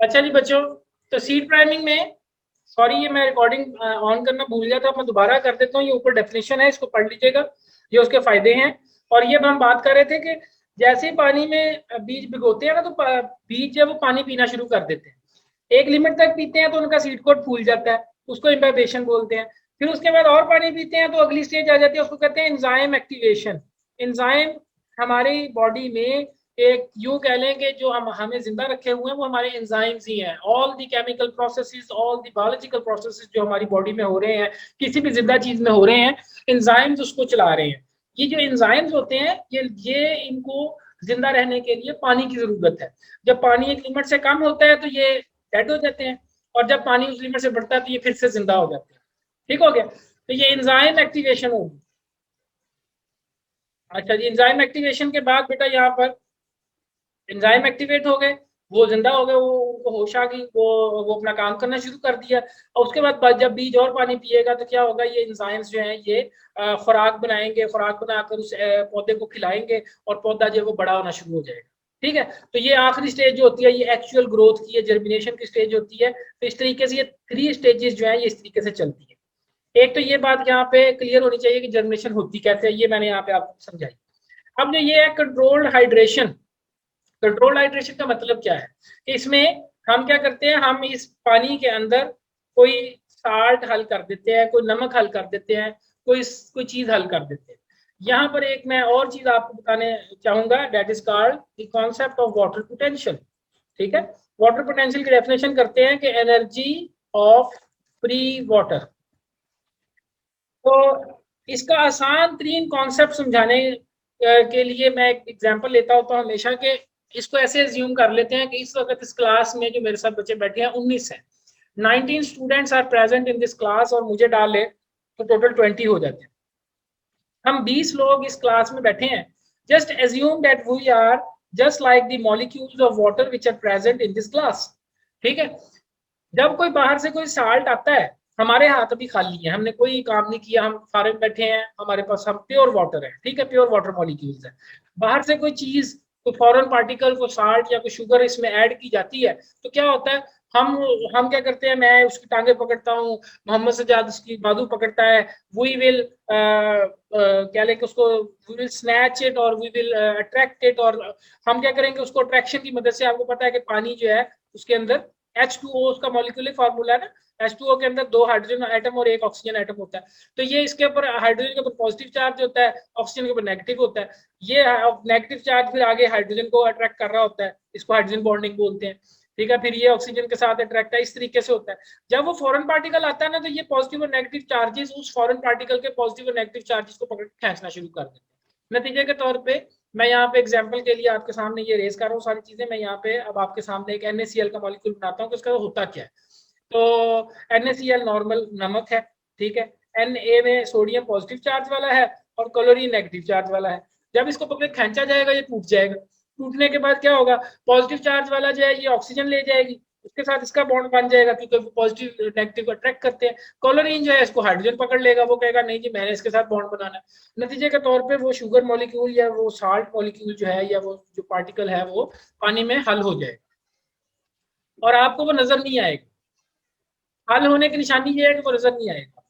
अच्छा जी बच्चों, तो सीड प्राइमिंग में, सॉरी ये मैं रिकॉर्डिंग ऑन करना भूल गया था, मैं दोबारा कर देता हूँ। ये ऊपर डेफिनेशन है, इसको पढ़ लीजिएगा, ये उसके फायदे हैं। और ये हम बात कर रहे थे कि जैसे ही पानी में बीज भिगोते हैं ना, तो बीज जब वो पानी पीना शुरू कर देते हैं, एक लिमिट तक पीते हैं तो उनका सीड कोट फूल जाता है, उसको इम्बाइबेशन बोलते हैं। फिर उसके बाद और पानी पीते हैं तो अगली स्टेज आ जाती है, उसको कहते हैं एंजाइम एक्टिवेशन। एंजाइम हमारी बॉडी में एक यूं कह लें कि जो हम हमें जिंदा रखे हुए हैं वो हमारे एंजाइम्स ही हैं। All the chemical processes, all the biological processes जो हमारी बॉडी में हो रहे हैं, किसी भी जिंदा चीज में हो रहे हैं, एंजाइम्स उसको चला रहे हैं। ये जो एंजाइम्स होते हैं, ये इनको जिंदा रहने के लिए पानी की जरूरत है। जब पानी एक लिमिट से कम होता है तो ये डेड हो जाते हैं, और जब पानी उस लिमिट से बढ़ता है तो ये फिर से जिंदा हो जाते हैं। ठीक हो गया, तो ये एंजाइम एक्टिवेशन होगी। अच्छा जी, एंजाइम एक्टिवेशन के बाद बेटा यहाँ पर एंजाइम एक्टिवेट हो गए, वो जिंदा हो गए, वो उनको होश आ गई, वो अपना काम करना शुरू कर दिया। और उसके बाद जब बीज और पानी पिएगा तो क्या होगा, ये एंजाइम्स जो हैं ये खुराक बनाएंगे, खुराक बनाकर उस पौधे को खिलाएंगे, और पौधा जो है वो बड़ा होना शुरू हो जाएगा। ठीक है, तो ये आखिरी स्टेज जो होती है ये एक्चुअल ग्रोथ की, है जर्मिनेशन की स्टेज होती है। तो इस तरीके से ये 3 स्टेजेस जो है ये इस तरीके से चलती है। एक तो ये बात यहाँ पे क्लियर होनी चाहिए कि जर्मिनेशन होती कैसे है, ये मैंने यहाँ पे आपको समझाई। अब जो ये है कंट्रोल्ड हाइड्रेशन। कंट्रोल हाइड्रेशन का मतलब क्या है कि इसमें हम क्या करते हैं, हम इस पानी के अंदर कोई साल्ट हल कर देते हैं, कोई नमक हल कर देते हैं, कोई चीज हल कर देते हैं। यहाँ पर एक मैं और चीज आपको बताने चाहूंगा, that is called the concept of water potential. ठीक है, वाटर पोटेंशियल की डेफिनेशन करते हैं कि एनर्जी ऑफ फ्री वाटर। तो इसका आसान तरीन कॉन्सेप्ट समझाने के लिए मैं एक एग्जांपल लेता होता हूँ हमेशा के। इसको ऐसे एज्यूम कर लेते हैं कि इस वक्त इस क्लास में जो मेरे साथ बच्चे बैठे हैं 19 है, 19 students are present in this class, और मुझे डाल ले तो टोटल 20 हो जाते हैं। हम 20 लोग इस क्लास में बैठे हैं। Just assume that we are just like the molecules of water which are present in this class. ठीक है, जब कोई बाहर से कोई साल्ट आता है, हमारे हाथ अभी खाली है, हमने कोई काम नहीं किया, हम फारे बैठे हैं, हमारे पास हम प्योर वाटर है। ठीक है, प्योर वाटर मॉलिक्यूल्स है। बाहर से कोई चीज, कोई फॉरेन पार्टिकल, कोई साल्ट या कोई शुगर इसमें ऐड की जाती है, तो क्या होता है, हम हम क्या करते हैं, मैं उसकी टांगे पकड़ता हूँ, मोहम्मद सजाद उसकी बाजू पकड़ता है, वी विल क्या लेके उसको, वी विल स्नैच इट और वी विल अट्रैक्ट इट। और हम क्या करेंगे, उसको अट्रैक्शन की मदद से, आपको पता है कि पानी जो है उसके अंदर H2O उसका मॉलिक्यूलर फार्मूला है ना, H2O के अंदर 2 हाइड्रोजन एटम और 1 ऑक्सीजन एटम होता है। तो ये इसके ऊपर हाइड्रोजन के ऊपर पॉजिटिव चार्ज होता है, ऑक्सीजन के ऊपर नेगेटिव होता है। ये नेगेटिव चार्ज फिर आगे हाइड्रोजन को अट्रैक्ट कर रहा होता है, इसको हाइड्रोजन बॉन्डिंग बोलते हैं। ठीक है, फिर ये ऑक्सीजन के साथ अट्रैक्ट है, इस तरीके से होता है। जब वो फॉरेन पार्टिकल आता है ना, तो ये पॉजिटिव और नेगेटिव चार्जेस उस फॉरेन पार्टिकल के पॉजिटिव और नेगेटिव चार्जेस को पकड़ के खींचना शुरू कर देते हैं। नतीजे के तौर पे मैं यहाँ पे एग्जांपल के लिए आपके सामने ये रेस कर रहा हूँ सारी चीजें। मैं यहाँ पे अब आपके सामने एक NaCl का मॉलिक्यूल बनाता हूँ कि उसका होता क्या है। तो NaCl नॉर्मल नमक है। ठीक है, Na में सोडियम पॉजिटिव चार्ज वाला है और क्लोरीन नेगेटिव चार्ज वाला है। जब इसको पकड़ खींचा जाएगा ये टूट जाएगा। टूटने के बाद क्या होगा, पॉजिटिव चार्ज वाला जो है ये ऑक्सीजन ले जाएगी, उसके साथ इसका बॉन्ड बन जाएगा, क्योंकि पॉजिटिव नेगेटिव को अट्रैक्ट करते हैं। क्लोरीन जो है इसको हाइड्रोजन पकड़ लेगा, वो कहेगा नहीं जी मैंने इसके साथ बॉन्ड बनाना है। नतीजे के तौर पे वो शुगर मॉलिक्यूल या वो साल्ट मॉलिक्यूल जो है, या वो जो पार्टिकल है, वो पानी में हल हो जाएगा और आपको वो नजर नहीं आएगा। हल होने की निशानी ये है कि वो नजर नहीं आएगा।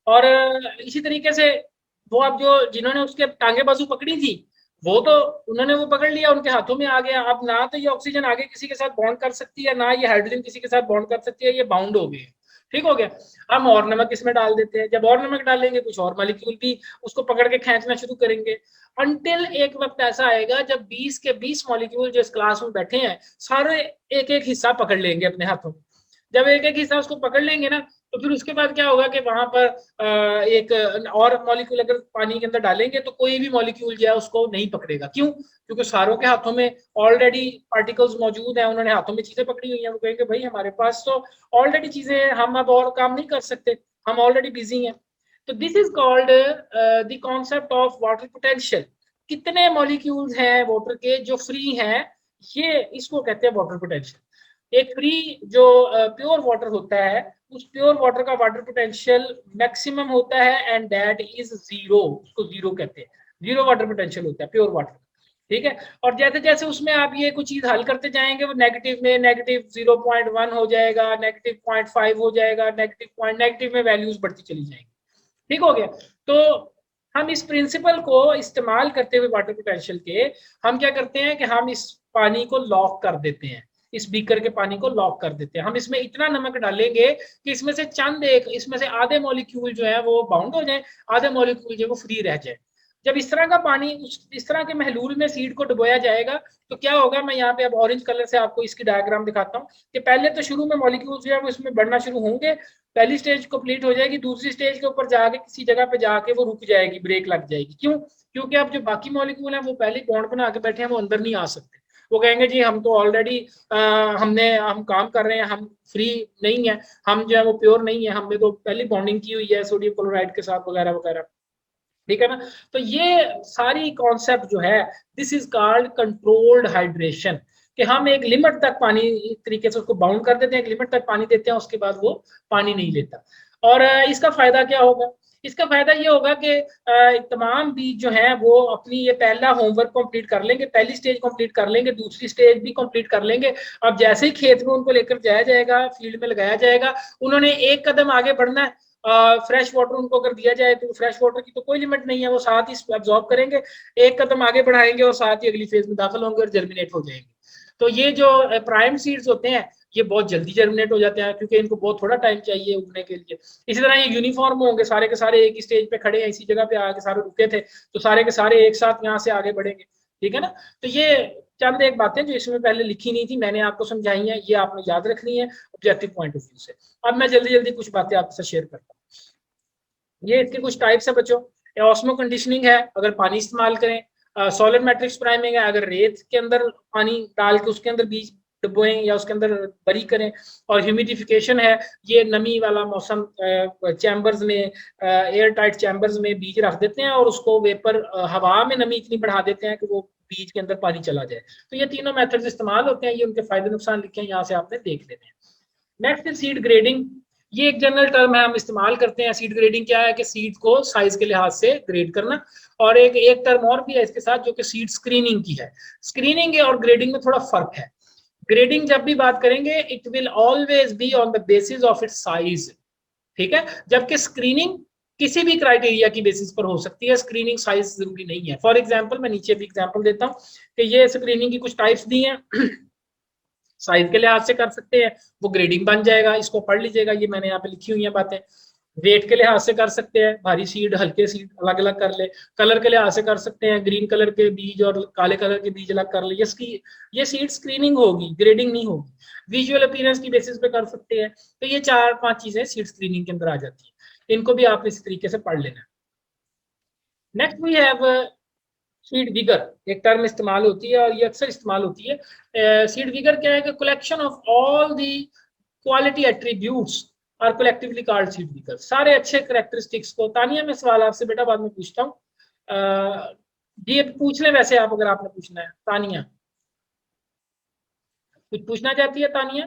और इसी तरीके से वो अब जो जिन्होंने उसके टांगे बाजू पकड़ी थी, वो तो उन्होंने वो पकड़ लिया, उनके हाथों में आ गया। अब ना तो ये ऑक्सीजन आगे किसी के साथ बॉन्ड कर सकती है, ना ये हाइड्रोजन किसी के साथ बॉन्ड कर सकती है, ये बाउंड हो गए। ठीक हो गया, हम और नमक इसमें डाल देते हैं। जब और नमक डालेंगे कुछ और मॉलिक्यूल भी उसको पकड़ के खींचना शुरू करेंगे, अनटिल एक वक्त ऐसा आएगा जब 20 के 20 मॉलिक्यूल जो इस क्लास में बैठे हैं सारे एक एक हिस्सा पकड़ लेंगे अपने हाथों में। जब एक एक हिस्सा उसको पकड़ लेंगे ना, तो फिर उसके बाद क्या होगा कि वहां पर एक और मॉलिक्यूल अगर पानी के अंदर डालेंगे तो कोई भी मॉलिक्यूल जो है उसको नहीं पकड़ेगा। क्यों? क्योंकि सारों के हाथों में ऑलरेडी पार्टिकल्स मौजूद हैं, उन्होंने हाथों में चीजें पकड़ी हुई हैं। वो कहेंगे भाई हमारे पास तो ऑलरेडी चीजें हैं, हम अब और काम नहीं कर सकते, हम ऑलरेडी बिजी हैं। तो this is called the concept of water potential. कितने मॉलिक्यूल्स हैं वाटर के जो फ्री हैं, ये इसको कहते हैं वाटर पोटेंशियल। एक फ्री जो प्योर वाटर होता है, उस प्योर वाटर का वाटर पोटेंशियल मैक्सिमम होता है, एंड दैट इज जीरो। उसको जीरो कहते हैं, जीरो वाटर पोटेंशियल होता है प्योर वाटर। ठीक है। और जैसे जैसे उसमें आप ये कुछ चीज हल करते जाएंगे वो नेगेटिव में -0.1 हो जाएगा, -0.5 हो जाएगा, नेगेटिव में वैल्यूज बढ़ती चली जाएंगी। ठीक हो गया। तो हम इस प्रिंसिपल को इस्तेमाल करते हुए वाटर पोटेंशियल के हम क्या करते हैं कि हम इस पानी को लॉक कर देते हैं, इस बीकर के पानी को लॉक कर देते हैं। हम इसमें इतना नमक डालेंगे कि इसमें से चंद एक, इसमें से आधे मॉलिक्यूल जो है वो बाउंड हो जाए, आधे मॉलिक्यूल जो है वो फ्री रह जाए। जब इस तरह का पानी इस तरह के महलूल में सीड को डुबोया जाएगा तो क्या होगा, मैं यहाँ पे अब ऑरेंज कलर से आपको इसकी डायग्राम दिखाता हूँ कि पहले तो शुरू में मॉलिक्यूल जो है वो इसमें बढ़ना शुरू होंगे, पहली स्टेज कंप्लीट हो जाएगी, दूसरी स्टेज के ऊपर जाके किसी जगह पे जाके वो रुक जाएगी, ब्रेक लग जाएगी। क्यों? क्योंकि अब जो बाकी मॉलिक्यूल हैं वो पहले बॉन्ड बना के बैठे हैं, वो अंदर नहीं आ सकते। वो कहेंगे जी हम तो ऑलरेडी हम काम कर रहे हैं, हम फ्री नहीं है, हम जो है वो प्योर नहीं है, हमने तो पहले बॉन्डिंग की हुई है सोडियम क्लोराइड के साथ वगैरह वगैरह। ठीक है ना। तो ये सारी कॉन्सेप्ट जो है, this is called controlled hydration, कि हम एक लिमिट तक पानी एक तरीके से उसको बाउंड कर देते हैं, एक लिमिट तक पानी देते हैं, उसके बाद वो पानी नहीं लेता। और इसका फायदा क्या होगा? इसका फायदा ये होगा कि तमाम बीज जो हैं वो अपनी ये पहला होमवर्क कंप्लीट कर लेंगे, पहली स्टेज कंप्लीट कर लेंगे, दूसरी स्टेज भी कंप्लीट कर लेंगे। अब जैसे ही खेत में उनको लेकर जाया जाएगा, फील्ड में लगाया जाएगा, उन्होंने एक कदम आगे बढ़ना है। फ्रेश वाटर उनको अगर दिया जाए तो फ्रेश वाटर की तो कोई लिमिट नहीं है, वो साथ ही एब्जॉर्ब करेंगे, एक कदम आगे बढ़ाएंगे और साथ ही अगली फेज में दाखिल होंगे और जर्मिनेट हो जाएंगे। तो ये जो प्राइम सीड्स होते हैं ये बहुत जल्दी जर्मिनेट हो जाते हैं क्योंकि इनको बहुत थोड़ा टाइम चाहिए उगने के लिए। इसी तरह ये यूनिफॉर्म होंगे, सारे के सारे एक ही स्टेज पे खड़े हैं, इसी जगह पे आके सारे रुके थे, तो सारे के सारे एक साथ यहाँ से आगे बढ़ेंगे। ठीक है ना। तो ये चंद एक बातें जो इसमें पहले लिखी नहीं थी, मैंने आपको समझाई है, ये आपने याद रखनी है ऑब्जेक्टिव पॉइंट ऑफ व्यू से। अब मैं जल्दी जल्दी कुछ बातें आपसे शेयर करता हूँ। ये इसके कुछ टाइप्स है बच्चों। ऑस्मो कंडीशनिंग है अगर पानी इस्तेमाल करें, सॉलिड मैट्रिक्स प्राइमिंग है अगर रेत के अंदर पानी डाल के उसके अंदर बीज डुबोएं या उसके अंदर बरी करें, और ह्यूमिडिफिकेशन है, ये नमी वाला मौसम, चैम्बर्स में, एयर टाइट चैम्बर्स में बीज रख देते हैं और उसको वेपर हवा में नमी इतनी बढ़ा देते हैं कि वो बीज के अंदर पानी चला जाए। तो ये तीनों मेथड्स इस्तेमाल होते हैं, ये उनके फायदे नुकसान लिखे हैं यहाँ से आपने देख लेने हैं। Next is seed grading. ये एक जनरल टर्म है, हम इस्तेमाल करते हैं। सीड ग्रेडिंग क्या है कि सीड को साइज के लिहाज से ग्रेड करना। और एक टर्म और भी है इसके साथ जो कि सीड स्क्रीनिंग की है। स्क्रीनिंग और ग्रेडिंग में थोड़ा फर्क है। ग्रेडिंग जब भी बात करेंगे it will always be on the basis of its size. ठीक है। जबकि स्क्रीनिंग किसी भी क्राइटेरिया की बेसिस पर हो सकती है, स्क्रीनिंग साइज जरूरी नहीं है। फॉर एग्जाम्पल मैं नीचे भी एग्जाम्पल देता हूँ कि ये स्क्रीनिंग की कुछ टाइप्स दी हैं। साइज के लिहाज से कर सकते हैं, वो ग्रेडिंग बन जाएगा, इसको पढ़ लीजिएगा, ये मैंने यहाँ पे लिखी हुई है बातें। वेट के लिहाज से कर सकते हैं, भारी सीड हल्के सीड अलग अलग कर ले। कलर के लिहाज से कर सकते हैं, ग्रीन कलर के बीज और काले कलर के बीज अलग कर ले। ये सीड स्क्रीनिंग होगी, ग्रेडिंग नहीं होगी। विजुअल अपीयरेंस की बेसिस पे कर सकते हैं। तो ये 4-5 चीजें सीड स्क्रीनिंग के अंदर आ जाती है, इनको भी आप इस तरीके से पढ़ लेना। Next we have seed vigour, एक टर्म इस्तेमाल होती है और ये अक्सर इस्तेमाल होती है। सीड विगर क्या है कि collection of all the quality attributes और कलेक्टिवली कॉल्ड सीड विगर। सारे अच्छे करेक्टरिस्टिक्स को, तानिया में सवाल आपसे बेटा बाद में पूछता हूँ, ये पूछ ले वैसे आप, अगर आपने पूछना है। तानिया कुछ पूछना चाहती है? Tania,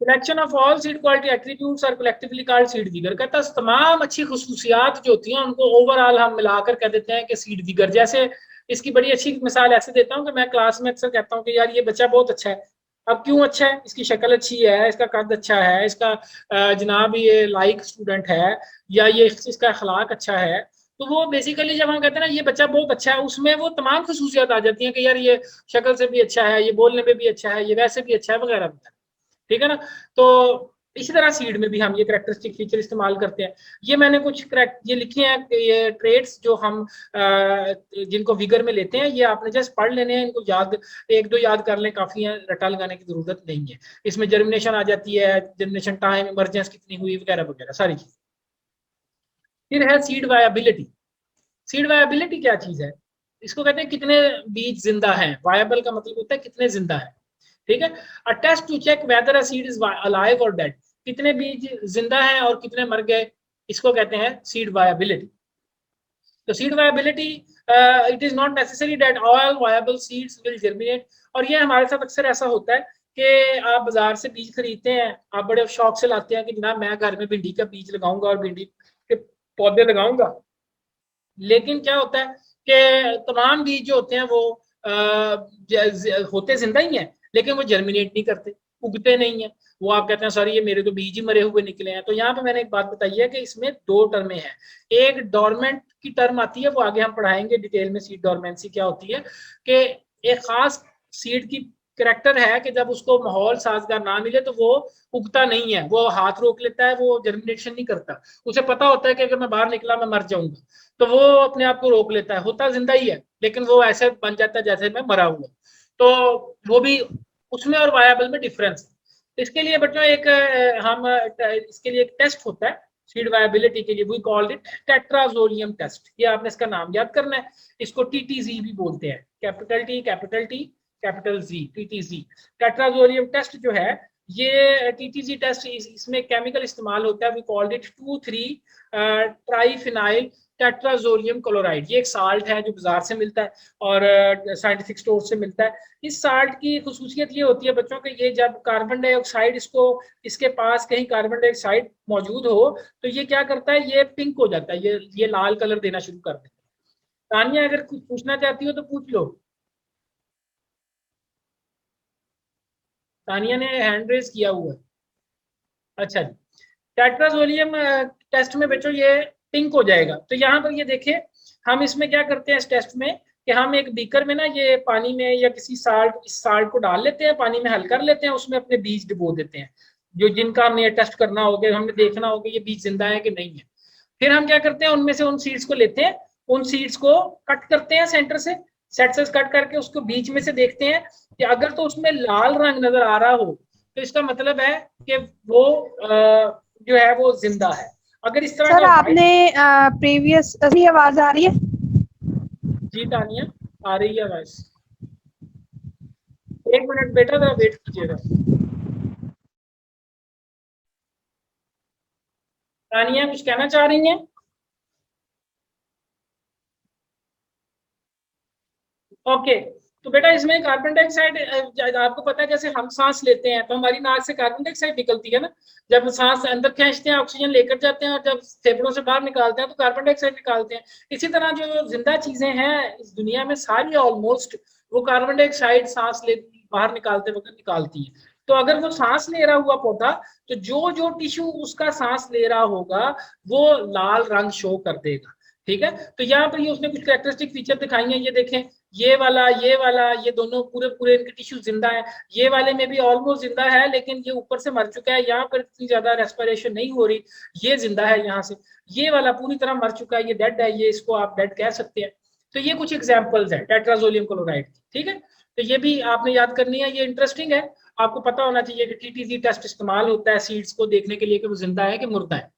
collection of all seed quality attributes are collectively called seed vigour. कहता है तमाम अच्छी खुसूसियात जो होती हैं उनको ओवरऑल हम मिलाकर कह देते हैं कि सीड विगर। जैसे इसकी बड़ी अच्छी मिसाल ऐसे देता हूँ कि मैं क्लास में अक्सर कहता हूँ कि यार ये बच्चा बहुत अच्छा है। अब क्यों अच्छा है? इसकी शक्ल अच्छी है, इसका कद अच्छा है, इसका जनाब ये लाइक स्टूडेंट है, या ये इसका अखलाक अच्छा है। तो वो बेसिकली जब हम कहते हैं ना ये बच्चा बहुत अच्छा है, उसमें वो तमाम खसूसियात आ जाती हैं कि यार ये शक्ल से भी अच्छा है, ये बोलने में भी अच्छा है, ये वैसे भी अच्छा है, वगैरह वगैरह। ठीक है ना। तो इसी तरह सीड में भी हम ये करेक्टरिस्टिक फीचर इस्तेमाल करते हैं। ये मैंने कुछ करेक्ट ये लिखे हैं, ये ट्रेड्स जो हम जिनको विगर में लेते हैं, ये आपने जस्ट पढ़ लेने हैं, इनको याद एक दो याद कर लें, काफी है, रटा लगाने की जरूरत नहीं है। इसमें जर्मिनेशन आ जाती है, जर्मिनेशन टाइम, इमरजेंस कितनी हुई, वगैरह वगैरह सारी चीज। फिर है सीड वायबिलिटी। सीड वायबिलिटी क्या चीज है? इसको कहते हैं कितने बीज जिंदा हैं। वायबल का मतलब होता है कितने जिंदा हैं। ठीक है। A test to check whether a seed is alive or dead. कितने बीज जिंदा हैं और कितने मर गए, इसको कहते हैं सीड वायबिलिटी। तो seed viability, it is not necessary that all viable seeds will germinate. और ये हमारे साथ अक्सर ऐसा होता है कि आप बाजार से बीज खरीदते हैं, आप बड़े शौक से लाते हैं कि जनाब मैं घर में भिंडी का बीज लगाऊंगा और भिंडी के पौधे लगाऊंगा, लेकिन क्या होता है कि तमाम बीज जो होते हैं वो होते जिंदा ही हैं, लेकिन वो जर्मिनेट नहीं करते, उगते नहीं है। वो आप कहते हैं सर ये मेरे तो बीज ही मरे हुए निकले हैं। तो यहाँ पे मैंने एक बात बताई है कि इसमें दो टर्में हैं। एक डोरमेंट की टर्म आती है, वो आगे हम पढ़ाएंगे डिटेल में, सीड डोरमेंसी क्या होती है, कि एक खास सीड की करेक्टर है कि जब उसको माहौल साजगार ना मिले तो वो उगता नहीं है, वो हाथ रोक लेता है, वो जर्मिनेशन नहीं करता। उसे पता होता है कि अगर मैं बाहर निकला मैं मर जाऊंगा, तो वो अपने आप को रोक लेता है, होता जिंदा ही है लेकिन वो ऐसे बन जाता है जैसे मैं मरा हुआ। तो वो भी उसमें और वायबल में डिफरेंस। इसके लिए बच्चों एक हम इसके लिए एक टेस्ट होता है सीड वायबिलिटी के लिए, we called it tetrazolium test. ये आपने इसका नाम याद करना है। इसको टीटीजी भी बोलते हैं, capital T capital G, TTG. Tetrazolium test जो है, ये टीटीजी टेस्ट, इसमें केमिकल इस्तेमाल होता है, we called it 2,3 triphenyl tetrazolium chloride. ये एक साल्ट है जो बाजार से मिलता है और साइंटिफिक स्टोर से मिलता है। इस साल्ट की खुसूसियत ये होती है बच्चों कि ये जब कार्बन डाइऑक्साइड इसको, इसके पास कहीं कार्बन डाइऑक्साइड मौजूद हो तो ये क्या करता है, ये पिंक हो जाता है, ये लाल कलर देना शुरू कर देता है। तानिया अगर कुछ पूछना चाहती हो तो पूछ लो। तानिया ने हैंड रेज किया हुआ है। अच्छा जी। टेट्राजोलियम टेस्ट में बच्चों ये पिंक हो जाएगा। तो यहाँ पर ये देखें, हम इसमें क्या करते हैं इस टेस्ट में कि हम एक बीकर में ना ये पानी में या किसी साल्ट, इस साल्ट को डाल लेते हैं, पानी में हल कर लेते हैं, उसमें अपने बीज डुबो देते हैं, जो जिनका हमने ये टेस्ट करना होगा, हमने देखना होगा ये बीज जिंदा है कि नहीं है। फिर हम क्या करते हैं, उनमें से उन सीड्स को लेते हैं, उन सीड्स को कट करते हैं सेंटर से, सेट से कट करके उसको बीच में से देखते हैं कि अगर तो उसमें लाल रंग नजर आ रहा हो तो इसका मतलब है कि वो जो है वो जिंदा है। अगर इस तरह सर का आपने प्रीवियस आवाज आ रही है? जी तानिया आ रही है बस, एक मिनट बेटा जरा वेट कीजिएगा। तानिया कुछ कहना चाह रही हैं? ओके। तो बेटा इसमें कार्बन डाइऑक्साइड, आपको पता है जैसे हम सांस लेते हैं तो हमारी नाक से कार्बन डाइऑक्साइड निकलती है ना, जब सांस अंदर खींचते हैं ऑक्सीजन लेकर जाते हैं और जब फेफड़ों से बाहर निकालते हैं तो कार्बन डाइऑक्साइड निकालते हैं। इसी तरह जो जिंदा चीजें हैं इस दुनिया में सारी ऑलमोस्ट, वो कार्बन डाइऑक्साइड सांस ले बाहर निकालते वक्त निकालती है। तो अगर वो सांस ले रहा हुआ पौधा, तो जो जो टिश्यू उसका सांस ले रहा होगा वो लाल रंग शो कर देगा। ठीक है। तो यहाँ पर ये उसने कुछ कैरेक्टरिस्टिक फीचर दिखाई हैं, ये देखें, ये वाला ये दोनों पूरे पूरे इनके टिश्यू जिंदा है। ये वाले में भी ऑलमोस्ट जिंदा है लेकिन ये ऊपर से मर चुका है, यहाँ पर इतनी ज्यादा रेस्पिरेशन नहीं हो रही, ये जिंदा है यहाँ से। ये वाला पूरी तरह मर चुका है, ये डेड है, ये इसको आप डेड कह सकते हैं। तो ये कुछ एग्जाम्पल्स है टेट्राजोलियम क्लोराइड। ठीक है। तो ये भी आपने याद करनी है, ये इंटरेस्टिंग है। आपको पता होना चाहिए कि टीटीजी टेस्ट इस्तेमाल होता है सीड्स को देखने के लिए कि वो जिंदा है कि मुर्दा है।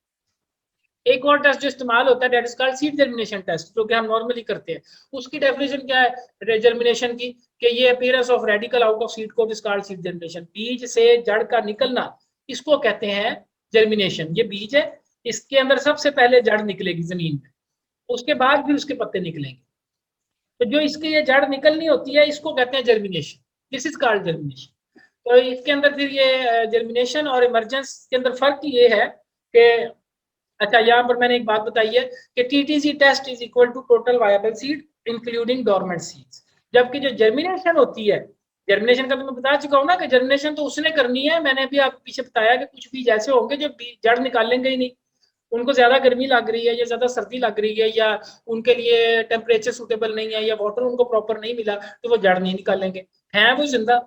एक और टेस्ट जो इस्तेमाल होता है that is called seed germination test, जो कि हम नॉर्मली करते हैं। उसकी डेफिनेशन क्या है जर्मिनेशन की, कि ये appearance of radical out of seed को इज कॉल्ड सीड जर्मिनेशन। बीज से जड़ का निकलना, इसको कहते हैं जर्मिनेशन। ये बीज है, इसके अंदर सबसे पहले जड़ निकलेगी जमीन में, उसके बाद भी उसके पत्ते निकलेंगे। तो जो इसकी ये जड़ निकलनी होती है इसको कहते हैं germination, this is called germination. तो इसके अंदर फिर ये जर्मिनेशन और इमरजेंस के अंदर फर्क ये है कि, अच्छा यहाँ पर मैंने एक बात बताई है कि TTG test is equal to total viable seed including dormant seeds. जबकि जो जर्मिनेशन होती है, जर्मिनेशन का तो मैं बता चुका हूँ ना कि जर्मिनेशन तो उसने करनी है, मैंने भी आपको पीछे बताया कि कुछ बीज ऐसे होंगे जो जड़ निकालेंगे ही नहीं, उनको ज्यादा गर्मी लग रही है या ज्यादा सर्दी लग रही है या उनके लिए टेम्परेचर सुटेबल नहीं है या वाटर उनको प्रॉपर नहीं मिला, तो वो जड़ नहीं निकालेंगे, हैं वो जिंदा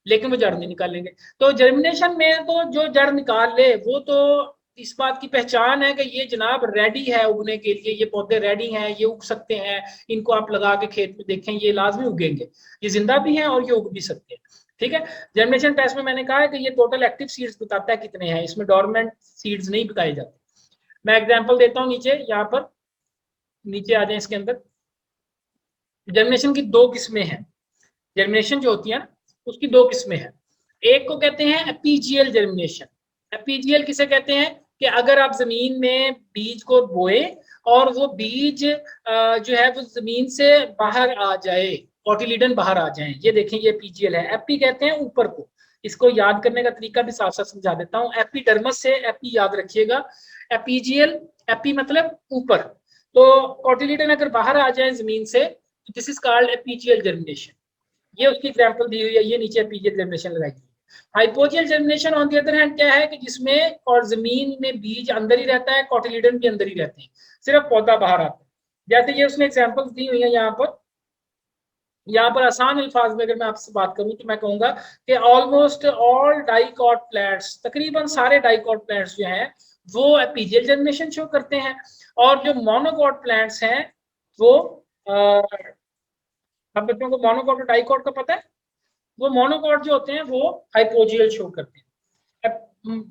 लेकिन वो जड़ नहीं निकालेंगे। तो जर्मिनेशन में तो जो जड़ निकाल ले वो तो इस बात की पहचान है कि ये जनाब रेडी है उगने के लिए, ये पौधे रेडी हैं, ये उग सकते हैं, इनको आप लगा के खेत में देखें ये लाजमी उगेंगे, ये जिंदा भी हैं और ये उग भी सकते हैं। ठीक है। जर्मिनेशन टेस्ट में मैंने कहा है कि ये टोटल एक्टिव सीड्स बताता है कितने हैं, इसमें डोरमेंट सीड्स नहीं बताए जाते। मैं एग्जांपल देता हूँ नीचे, यहाँ पर नीचे आ जाए इसके अंदर। जर्मिनेशन की दो किस्में हैं, जर्मिनेशन जो होती है ना उसकी दो किस्में हैं। एक को कहते हैं एपीजियल जर्मिनेशन। एपीजियल किसे कहते हैं कि अगर आप जमीन में बीज को बोए और वो बीज जो है वो जमीन से बाहर आ जाए, कॉटिलीडन बाहर आ जाए, ये देखें ये एपीजियल है। एपी कहते हैं ऊपर को, इसको याद करने का तरीका भी साफ साफ समझा देता हूँ। एपीडर्मस से एपी याद रखिएगा, एपीजियल, एपी मतलब ऊपर, तो कॉटिलीडन अगर बाहर आ जाए जमीन से तो this is called epigeal germination. ये उसकी एग्जांपल दी हुई है, ये नीचे एपीजियल जर्मिनेशन लगाई है। Hypogeal germination on the other hand क्या है कि जिसमें और जमीन में बीज अंदर ही रहता है, कॉटिलीडन भी अंदर ही रहते हैं, सिर्फ पौधा बाहर आता है। जैसे ये उसने एग्जांपल्स दी हुई है यहाँ पर आसान अल्फाज में अगर मैं आपसे बात करूं तो मैं कहूंगा कि ऑलमोस्ट ऑल डाइकॉट प्लांट्स, तकरीबन सारे डाइकॉट प्लांट्स जो हैं वो एपीजियल जर्मिनेशन शो करते हैं, और जो मोनोकॉट प्लांट्स हैं वो हम बच्चों को मोनोकॉट और डाइकॉट का पता है, वो मोनोकॉट जो होते हैं वो हाइपोजियल शो करते हैं।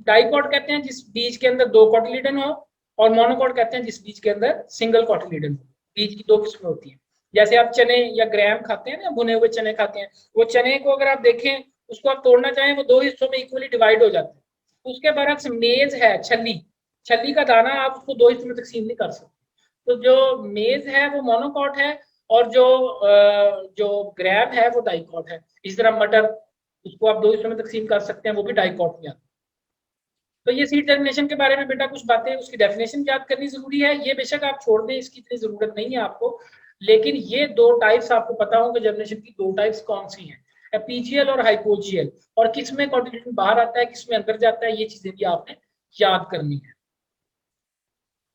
डाइकॉट कहते हैं जिस बीज के अंदर 2 कॉटिलीडन हो, और मोनोकॉट कहते हैं जिस बीज के अंदर सिंगल कॉटिलीडन हो। बीज की 2 किस्में होती हैं। जैसे आप चने या ग्राम खाते हैं ना, भुने हुए चने खाते हैं, वो चने को अगर आप देखें, उसको आप तोड़ना चाहें वो 2 हिस्सों में इक्वली डिवाइड हो जाता है। उसके बरक्स मेज है, छली का दाना, आप उसको 2 हिस्सों में तकसीम नहीं कर सकते। तो जो मेज है वो मोनोकॉट है, और जो ग्राम है वो डाइकॉट है। इस तरह मटर, उसको आप 2 हिस्सों में तकसीम कर सकते हैं, वो भी डाइकॉट में आता है। तो ये सीड जर्मिनेशन के बारे में बेटा कुछ बातें, उसकी डेफिनेशन याद करनी जरूरी है। ये बेशक आप छोड़ दें, इसकी इतनी जरूरत नहीं है आपको, लेकिन ये 2 टाइप्स आपको पता हो कि जर्मिनेशन की 2 टाइप्स कौन सी हैं, एपीजियल और हाइपोजियल, और किसमें कॉटिलीडन बाहर आता है, किसमें अंदर जाता है, ये चीजें भी आपने याद करनी है।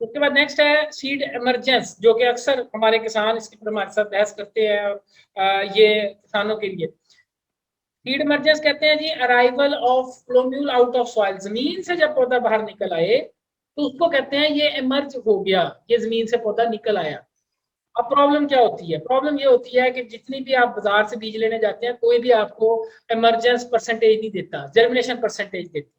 उसके बाद नेक्स्ट है सीड इमरजेंस, जो कि अक्सर हमारे किसान इसके ऊपर हमारे साथ बहस करते हैं। ये किसानों के लिए सीड इमरजेंस कहते हैं जी arrival of plumule out of soil. जमीन से जब पौधा बाहर निकल आए तो उसको कहते हैं ये इमर्ज हो गया, ये जमीन से पौधा निकल आया। अब प्रॉब्लम क्या होती है? प्रॉब्लम ये होती है कि जितनी भी आप बाजार से बीज लेने जाते हैं, कोई भी आपको इमरजेंस परसेंटेज नहीं देता, जर्मिनेशन परसेंटेज देता।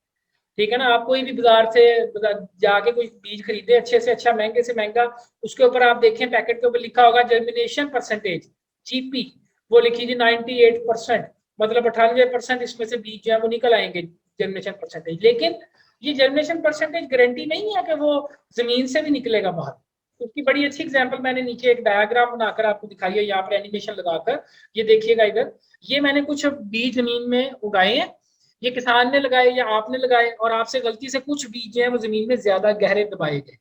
ठीक है ना, आप कोई भी बाजार से जाके कोई बीज खरीदे अच्छे से अच्छा, महंगे से महंगा, उसके ऊपर आप देखें पैकेट के ऊपर लिखा होगा जर्मिनेशन परसेंटेज, जीपी, वो लिखी जी 98%, मतलब 98% इसमें से बीज जो है वो निकल आएंगे जर्मिनेशन परसेंटेज। लेकिन ये जर्मिनेशन परसेंटेज गारंटी नहीं है कि वो जमीन से भी निकलेगा बाहर। उसकी बड़ी अच्छी एग्जांपल मैंने नीचे एक डायग्राम बनाकर आपको दिखाई है, यहाँ पर एनिमेशन लगाकर, ये देखिएगा इधर। ये मैंने कुछ बीज जमीन में उगाए हैं, ये किसान ने लगाए या आपने लगाए, और आपसे गलती से कुछ बीज जो है वो जमीन में ज्यादा गहरे दबाए गए।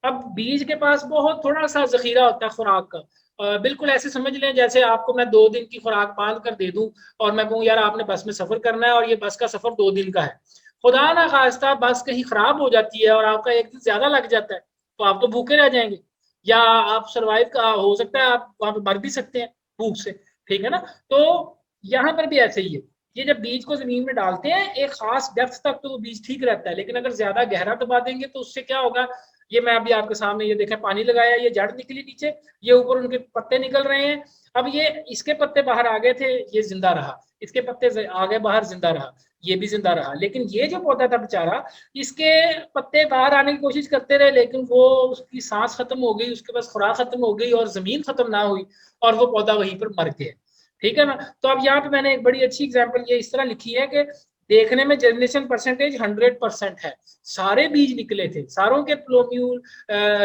अब बीज के पास बहुत थोड़ा सा जखीरा होता है खुराक का। बिल्कुल ऐसे समझ लें जैसे आपको मैं 2 दिन की खुराक बांध कर दे दूं और मैं कहूँ यार आपने बस में सफर करना है और ये बस का सफर 2 दिन का है। खुदा ना खास्ता बस कहीं खराब हो जाती है और आपका 1 दिन ज्यादा लग जाता है, तो आप तो भूखे रह जाएंगे, या आप सर्वाइव का हो सकता है आप वहां पर मर भी सकते हैं भूख से। ठीक है ना, तो यहाँ पर भी ऐसे ही है। ये जब बीज को जमीन में डालते हैं एक खास डेप्थ तक तो वो बीज ठीक रहता है, लेकिन अगर ज्यादा गहरा दबा देंगे तो उससे क्या होगा, ये मैं अभी आपके सामने ये देखें, पानी लगाया, ये जड़ निकली नीचे, ये ऊपर उनके पत्ते निकल रहे हैं। अब ये इसके पत्ते बाहर आ गए थे, ये जिंदा रहा, इसके पत्ते आ गए बाहर, जिंदा रहा, ये भी जिंदा रहा। लेकिन ये जो पौधा था बेचारा, इसके पत्ते बाहर आने की कोशिश करते रहे, लेकिन वो उसकी सांस खत्म हो गई, उसके पास खुराक खत्म हो गई और जमीन खत्म ना हुई, और वो पौधा वहीं पर मर गया। ठीक है ना, तो अब यहाँ पे मैंने एक बड़ी अच्छी एग्जांपल ये इस तरह लिखी है कि देखने में जर्मिनेशन परसेंटेज 100% है, सारे बीज निकले थे, सारों के प्लोम्यूल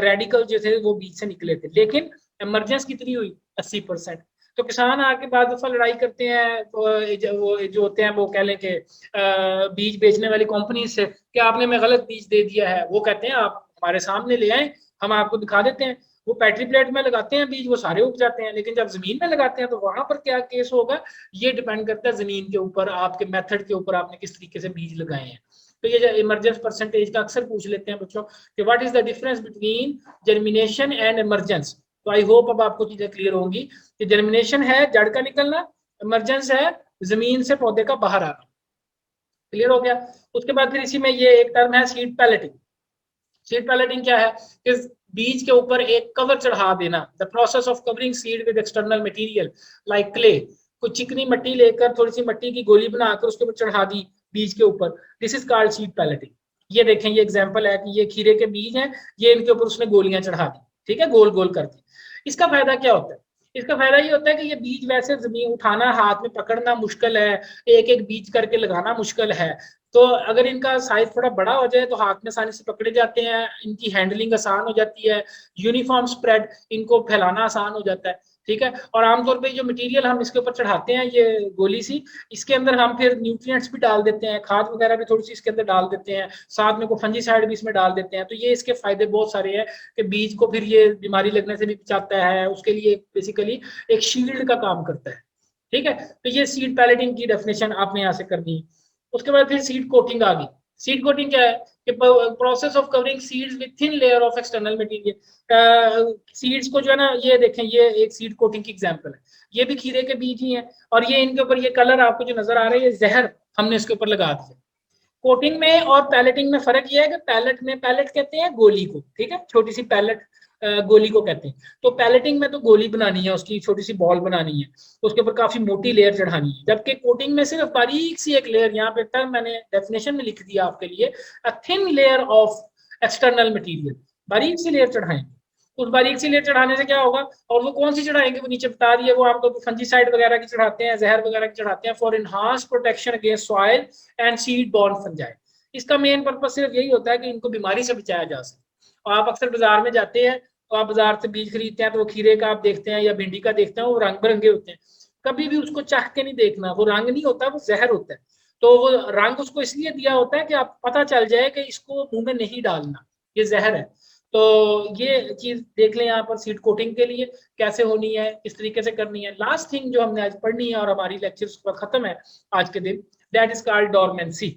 रेडिकल जो थे वो बीज से निकले थे, लेकिन इमरजेंस कितनी हुई, 80%। तो किसान आके बाद दफा लड़ाई करते हैं, तो वो जो होते हैं वो कह लें कि बीज बेचने वाली कंपनी से कि आपने हमें गलत बीज दे दिया है। वो कहते हैं आप हमारे सामने ले आए, हम आपको दिखा देते हैं। वो पैट्री प्लेट में लगाते हैं बीज, वो सारे उग जाते हैं, लेकिन जब जमीन में लगाते हैं तो वहां पर क्या केस होगा, ये डिपेंड करता है जमीन के ऊपर, आपके मेथड के ऊपर, आपने किस तरीके से बीज लगाए हैं। तो ये इमरजेंस परसेंटेज का अक्सर पूछ लेते हैं बच्चों कि what is the difference between germination and emergence. तो आई होप अब आपको चीजें क्लियर होंगी कि जर्मिनेशन है जड़ का निकलना, इमरजेंस है जमीन से पौधे का बाहर आना। क्लियर हो गया। उसके बाद फिर इसी में ये एक टर्म है सीड पैलेटिंग। सीड पैलेटिंग क्या है, इस बीज के ऊपर एक कवर चढ़ा देना, the process of covering seed with external material like clay. कुछ चिकनी मिट्टी लेकर थोड़ी सी मिट्टी की गोली बनाकर उसके ऊपर चढ़ा दी बीज के ऊपर, this is called seed balloting. ये देखें, ये एग्जांपल है कि ये खीरे के बीज हैं, ये इनके ऊपर उसने गोलियां चढ़ा दी, ठीक है, गोल गोल कर दी। इसका फायदा क्या होता है, इसका फायदा ये होता है कि ये बीज वैसे जमीन उठाना, हाथ में पकड़ना मुश्किल है, एक एक बीज करके लगाना मुश्किल है। तो अगर इनका साइज थोड़ा बड़ा हो जाए तो हाथ में आसानी से पकड़े जाते हैं, इनकी हैंडलिंग आसान हो जाती है, यूनिफॉर्म स्प्रेड, इनको फैलाना आसान हो जाता है। ठीक है। और आमतौर पे जो मटेरियल हम इसके ऊपर चढ़ाते हैं ये गोली सी, इसके अंदर हम फिर न्यूट्रिएंट्स भी डाल देते हैं, खाद वगैरह भी थोड़ी सी इसके अंदर डाल देते हैं, साथ में कोई फंजीसाइड भी इसमें डाल देते हैं। तो ये इसके फायदे बहुत सारे हैं कि बीज को फिर ये बीमारी लगने से भी बचाता है, उसके लिए बेसिकली एक शील्ड का काम करता है। ठीक है, तो ये सीड पैलेटिंग की डेफिनेशन आपने यहाँ से करनी है। उसके बाद फिर सीड कोटिंग आ गई। सीड कोटिंग क्या है कि process of covering seeds with thin layer of external material. Seeds को जो है ना, ये देखें, ये एक सीड कोटिंग की एग्जांपल है, ये भी खीरे के बीज ही है, और ये इनके ऊपर ये कलर आपको जो नजर आ रहा है, ये जहर हमने इसके ऊपर लगा दिया। कोटिंग में और पैलेटिंग में फर्क यह है कि पैलेट में, पैलेट कहते हैं गोली को, ठीक है, छोटी सी पैलेट गोली को कहते हैं। तो पैलेटिंग में तो गोली बनानी है, उसकी छोटी सी बॉल बनानी है, तो उसके ऊपर काफी मोटी लेयर चढ़ानी है। जबकि कोटिंग में सिर्फ बारीक सी एक लेयर, यहाँ पे टर्म मैंने डेफिनेशन में लिख दिया आपके लिए, a thin layer of external material, बारीक सी लेयर चढ़ाएंगे। उस बारीक सी लेयर चढ़ाने से क्या होगा, और वो कौन सी चढ़ाएंगे वो नीचे बता रही है, वो आपको फंजीसाइड वगैरह की चढ़ाते हैं, जहर वगैरह की चढ़ाते हैं, for enhance protection against soil and seed born fungi. इसका मेन पर्पज सिर्फ यही होता है कि इनको बीमारी से बचाया जा सके। और आप अक्सर बाजार में जाते हैं तो आप बाजार से बीज खरीदते हैं, तो वो खीरे का आप देखते हैं या भिंडी का देखते हैं, वो रंग बिरंगे होते हैं। कभी भी उसको चाह के नहीं देखना, वो रंग नहीं होता, वो जहर होता है। तो वो रंग उसको इसलिए दिया होता है कि आप पता चल जाए कि इसको मुंह में नहीं डालना, ये जहर है। तो ये चीज देख लें यहाँ पर सीड कोटिंग के लिए कैसे होनी है, किस तरीके से करनी है। लास्ट थिंग जो हमने आज पढ़नी है और हमारी लेक्चर खत्म है आज के दिन, that is called dormancy.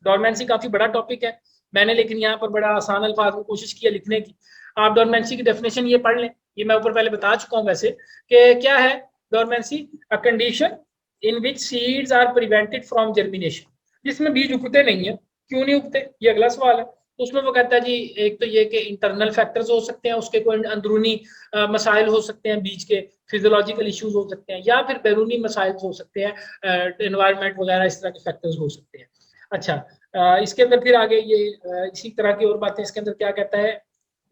Dormancy काफी बड़ा टॉपिक है, मैंने लेकिन यहाँ पर बड़ा आसान अल्फाज में कोशिश की है लिखने की। आप डोरमेंसी की डेफिनेशन ये पढ़ लें, ये मैं ऊपर पहले बता चुका हूँ वैसे, कि क्या है dormancy, a condition in which seeds are prevented from germination, जिसमें बीज उगते नहीं है। क्यों नहीं उगते, ये अगला सवाल है। तो उसमें वो कहता है जी, एक तो ये कि इंटरनल फैक्टर्स हो सकते हैं, उसके कोई अंदरूनी मसाइल हो सकते हैं, बीज के फिजियोलॉजिकल इश्यूज हो सकते हैं, या फिर बैरूनी मसाइल हो सकते हैं, एनवायरनमेंट वगैरह, इस तरह के फैक्टर्स हो सकते हैं। अच्छा, इसके अंदर फिर आगे ये इसी तरह की और बातें इसके अंदर क्या कहता है,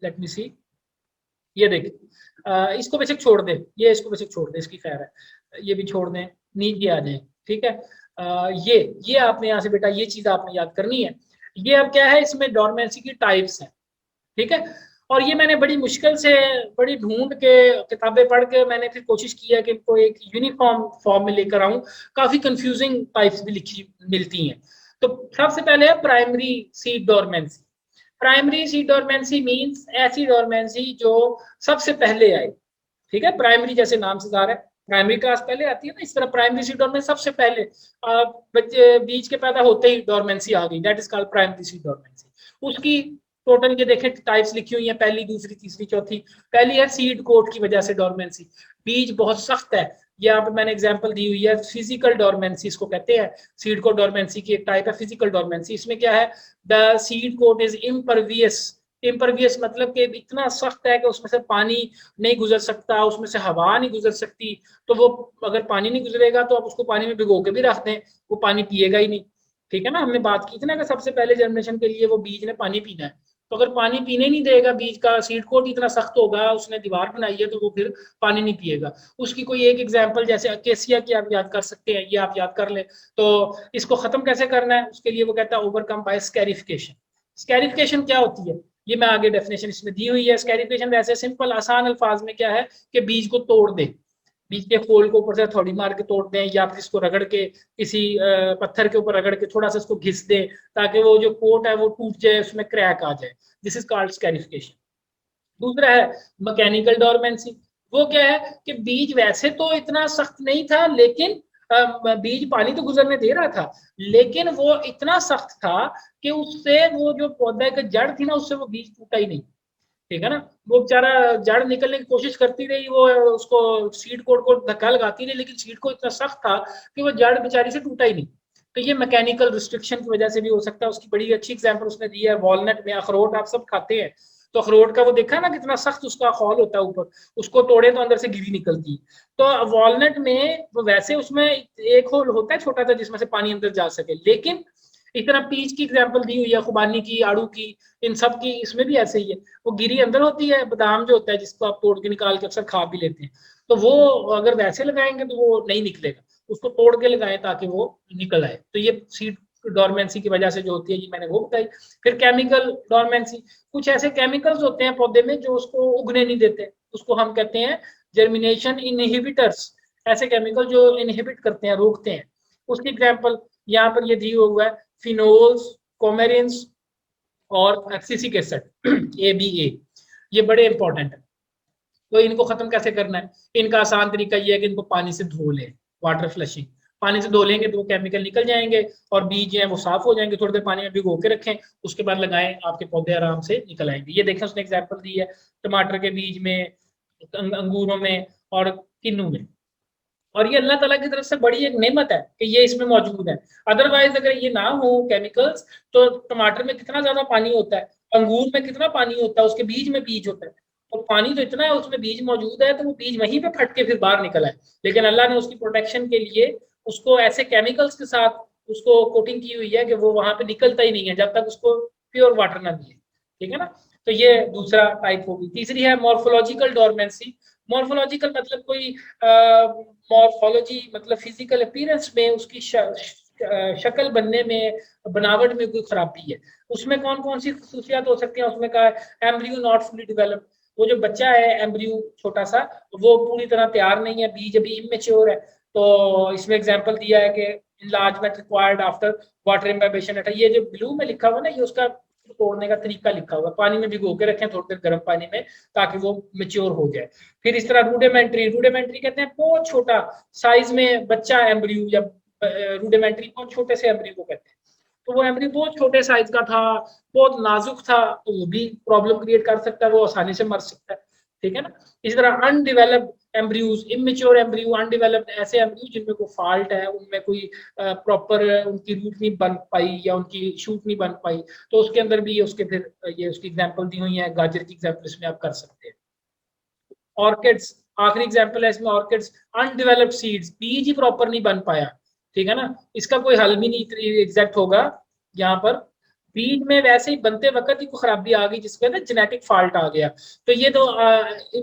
लेट मी सी, ये देख, इसको बेसिक छोड़ दे, ये इसको बेसिक छोड़ दे, इसकी खैर है, ये भी छोड़ दें, नीचे आ जाए, ठीक है। ये आपने यहाँ से बेटा ये चीज आपने याद करनी है। ये अब क्या है, इसमें डोरमेंसी की टाइप्स हैं, ठीक है। और ये मैंने बड़ी मुश्किल से, बड़ी ढूंढ के किताबें पढ़ के मैंने फिर कोशिश की है कि इनको एक यूनिफॉर्म फॉर्म में लेकर आऊं। काफी कंफ्यूजिंग टाइप्स भी लिखी मिलती हैं। तो सबसे पहले है primary seed dormancy. Primary seed dormancy means ऐसी डोरमेंसी जो सबसे पहले आई, ठीक है। प्राइमरी जैसे नाम से जा रहा है, प्राइमरी क्लास पहले आती है ना, इस तरह प्राइमरी सीड डोरमेंसी सबसे पहले बच्चे बीज के पैदा होते ही डोरमेंसी आ गई, that is called primary seed dormancy. उसकी टोटल ये देखें टाइप्स लिखी हुई है, पहली, दूसरी, तीसरी, चौथी। पहली है सीड कोट की वजह से डोरमेंसी, बीज बहुत सख्त है। यहाँ पे मैंने एग्जांपल दी हुई है, फिजिकल डोरमेंसी इसको कहते हैं। सीड कोट डोरमेंसी की एक टाइप है फिजिकल डोरमेंसी। इसमें क्या है, the seed coat is impervious. Impervious मतलब कि इतना सख्त है कि उसमें से पानी नहीं गुजर सकता, उसमें से हवा नहीं गुजर सकती। तो वो अगर पानी नहीं गुजरेगा तो आप उसको पानी में भिगो के भी रख दें, वो पानी पिएगा ही नहीं, ठीक है ना। हमने बात की थी ना कि सबसे पहले जनरेशन के लिए वो बीज ने पानी पीना है, तो अगर पानी पीने नहीं देगा, बीज का सीड कोट इतना सख्त होगा, उसने दीवार बनाई है, तो वो फिर पानी नहीं पिएगा। उसकी कोई एक एग्जांपल जैसे अकेसिया की आप याद कर सकते हैं, ये आप याद कर लें। तो इसको खत्म कैसे करना है, उसके लिए वो कहता है ओवरकम बाय स्कैरिफिकेशन। स्कैरिफिकेशन क्या होती है, ये मैं आगे डेफिनेशन इसमें दी हुई है। स्कैरिफिकेशन वैसे सिंपल आसान अल्फाज में क्या है कि बीज को तोड़ दे, बीज के खोल को ऊपर से थोड़ी मार के तोड़ दें, या फिर इसको रगड़ के किसी पत्थर के ऊपर रगड़ के थोड़ा सा इसको घिस दें, ताकि वो जो कोट है वो टूट जाए, उसमें क्रैक आ जाए। This is called scarification. दूसरा है मैकेनिकल डोरमेंसी। वो क्या है कि बीज वैसे तो इतना सख्त नहीं था, लेकिन बीज पानी तो गुजरने दे रहा था, लेकिन वो इतना सख्त था कि उससे वो जो पौधे की जड़ थी ना, उससे वो बीज टूटा ही नहीं, ठीक है ना। वो बेचारा जड़ निकलने की कोशिश करती रही, वो उसको सीड कोट को धक्का लगाती रही, लेकिन सीड को इतना सख्त था कि वो जड़ बेचारी से टूटा ही नहीं। तो ये मैकेनिकल रिस्ट्रिक्शन की वजह से भी हो सकता है। उसकी बड़ी अच्छी एग्जांपल उसने दी है वॉलनट में। अखरोट आप सब खाते हैं, तो अखरोट का वो देखा ना कितना सख्त उसका खौल होता है ऊपर, उसको तोड़े तो अंदर से गिरी निकलती है। तो वॉलनट में वो वैसे उसमें एक होल होता है छोटा सा जिसमें से पानी अंदर जा सके, लेकिन इतना पीच की एग्जांपल दी हुई है, खुबानी की, आड़ू की, इन सब की, इसमें भी ऐसे ही है। वो गिरी अंदर होती है, बादाम जो होता है जिसको आप तोड़ के निकाल के अक्सर खा भी लेते हैं, तो वो अगर वैसे लगाएंगे तो वो नहीं निकलेगा, उसको तोड़ के लगाएं ताकि वो निकल आए। तो ये सीड डोरमेंसी की वजह से जो होती है, ये मैंने वो बताई। फिर केमिकल डोरमेंसी, कुछ ऐसे केमिकल्स होते हैं पौधे में जो उसको उगने नहीं देते, उसको हम कहते हैं जर्मिनेशन इनहिबिटर्स, ऐसे केमिकल जो इनहिबिट करते हैं, रोकते हैं। उसकी एग्जांपल यहाँ पर ये दी हुआ है, फिनोल्स, कोमेरिन्स और एक्सिसिक एसिड ABA, ये बड़े इंपॉर्टेंट है। तो इनको खत्म कैसे करना है? इनका आसान तरीका ये है कि इनको पानी से धो लें, वाटर फ्लशिंग। पानी से धो लेंगे तो वो केमिकल निकल जाएंगे और बीज हैं वो साफ हो जाएंगे। थोड़ी देर पानी में भिगो के रखें, उसके बाद लगाएं, आपके पौधे आराम से निकल आएंगे। ये देखें उसने एग्जाम्पल दी है टमाटर के बीज में, अंगूरों में और किन्नू में। और ये अल्लाह ताला की तरफ से बड़ी एक नेमत है कि ये इसमें मौजूद है। अदरवाइज अगर ये ना हो केमिकल्स, तो टमाटर में कितना ज्यादा पानी होता है, अंगूर में कितना पानी होता है, उसके बीज में बीज होता है, और पानी तो इतना है उसमें, बीज मौजूद है, तो वो बीज वहीं पे फट के फिर बाहर निकला है। लेकिन अल्लाह ने उसकी प्रोटेक्शन के लिए उसको ऐसे केमिकल्स के साथ उसको कोटिंग की हुई है कि वो वहां पे निकलता ही नहीं है जब तक उसको प्योर वाटर ना मिले। ठीक है ना? तो ये दूसरा टाइप होगी। तीसरी है मॉर्फोलॉजिकल डोरमेंसी। मॉर्फोलॉजिकल मतलब कोई मॉर्फोलॉजी मतलब फिजिकल अपीयरेंस में, उसकी शक्ल बनने में, बनावट में कोई खराबी है। उसमें कौन कौन सी खसूसियात हो सकती हैं? उसमें कहा एम्ब्रियो नॉट फुली डेवलप्ड, वो जो बच्चा है एम्ब्रियो छोटा सा, वो पूरी तरह तैयार नहीं है, बीज अभी इमेच्योर है। तो इसमें एग्जांपल दिया है कि enlargement required after water imbibition. ये जो ब्लू में लिखा हुआ ना, ये उसका तोड़ने का तरीका लिखा हुआ। पानी में भिगो के रखें थोड़ी देर गर्म पानी में, ताकि वो मेच्योर हो जाए। फिर इस तरह रूडिमेंट्री, रूडिमेंट्री कहते हैं बहुत छोटा साइज में बच्चा एम्ब्रियो, या रूडिमेंट्री बहुत छोटे से एम्ब्रियो को कहते हैं। तो वो एम्ब्रियो बहुत छोटे साइज का था, बहुत नाजुक था, तो वो भी प्रॉब्लम क्रिएट कर सकता है, वो आसानी से मर सकता है। ठीक है ना? इस तरह अनडिवेलप्ड एम्ब्रियोज, इमेच्योर एम्ब्रियो, अनडिवेलप्ड ऐसे एम्ब्रियो जिनमें कोई फॉल्ट है, उनमें कोई प्रॉपर उनकी रूट नहीं बन पाई या उनकी शूट नहीं बन पाई, तो उसके अंदर भी उसके फिर ये उसकी एग्जांपल दी हुई है। गाजर की एग्जांपल इसमें आप कर सकते हैं। ऑर्किड्स आखिरी एग्जांपल है इसमें। ऑर्किड्स अनडिवेलप्ड सीड्स, बीज ही प्रॉपर नहीं बन पाया। ठीक है ना? इसका कोई हल भी नहीं एग्जैक्ट होगा यहाँ पर। बीज में वैसे ही बनते वक्त ही कोई खराबी आ गई, जिसको कहते हैं जेनेटिक फॉल्ट आ गया। तो ये तो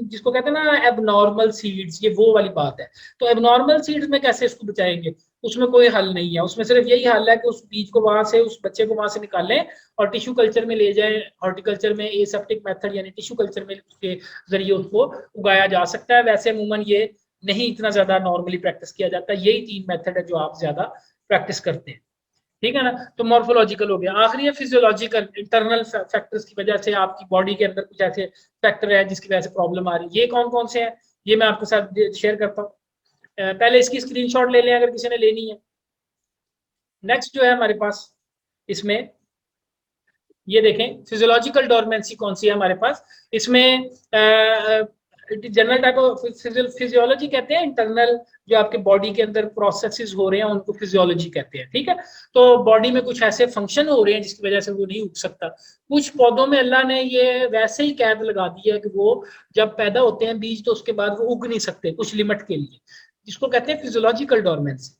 जिसको कहते हैं ना एबनॉर्मल सीड्स, ये वो वाली बात है। तो एबनॉर्मल सीड्स में कैसे इसको बचाएंगे? उसमें कोई हल नहीं है। उसमें सिर्फ यही हल है कि उस बीज को वहां से, उस बच्चे को वहां से निकालें और टिश्यू कल्चर में ले जाएं। हॉर्टिकल्चर में एसेप्टिक मेथड यानी टिश्यू कल्चर में उसके जरिए उसको उगाया जा सकता है। वैसे अमूमन ये नहीं इतना ज्यादा नॉर्मली प्रैक्टिस किया जाता है। यही 3 मेथड है जो आप ज्यादा प्रैक्टिस करते हैं। ठीक है ना? तो मॉर्फोलॉजिकल हो गया। आखिरी है फिजियोलॉजिकल, इंटरनल फैक्टर्स की वजह से आपकी बॉडी के अंदर कुछ ऐसे फैक्टर है जिसकी वजह से प्रॉब्लम आ रही है। ये कौन कौन से हैं ये मैं आपके साथ शेयर करता हूँ। पहले इसकी स्क्रीनशॉट ले लें अगर किसी ने लेनी है। नेक्स्ट जो है हमारे पास इसमें, ये देखें फिजियोलॉजिकल डोरमेंसी कौन सी है हमारे पास। इसमें जनरल टाइप ऑफ फिजियोलॉजी कहते हैं। इंटरनल जो आपके बॉडी के अंदर प्रोसेसेस हो रहे हैं उनको फिजियोलॉजी कहते हैं। ठीक है? तो बॉडी में कुछ ऐसे फंक्शन हो रहे हैं जिसकी वजह से वो नहीं उग सकता। कुछ पौधों में अल्लाह ने ये वैसे ही कैद लगा दी है कि वो जब पैदा होते हैं बीज, तो उसके बाद वो उग नहीं सकते कुछ लिमिट के लिए, जिसको कहते हैं physiological dormancy.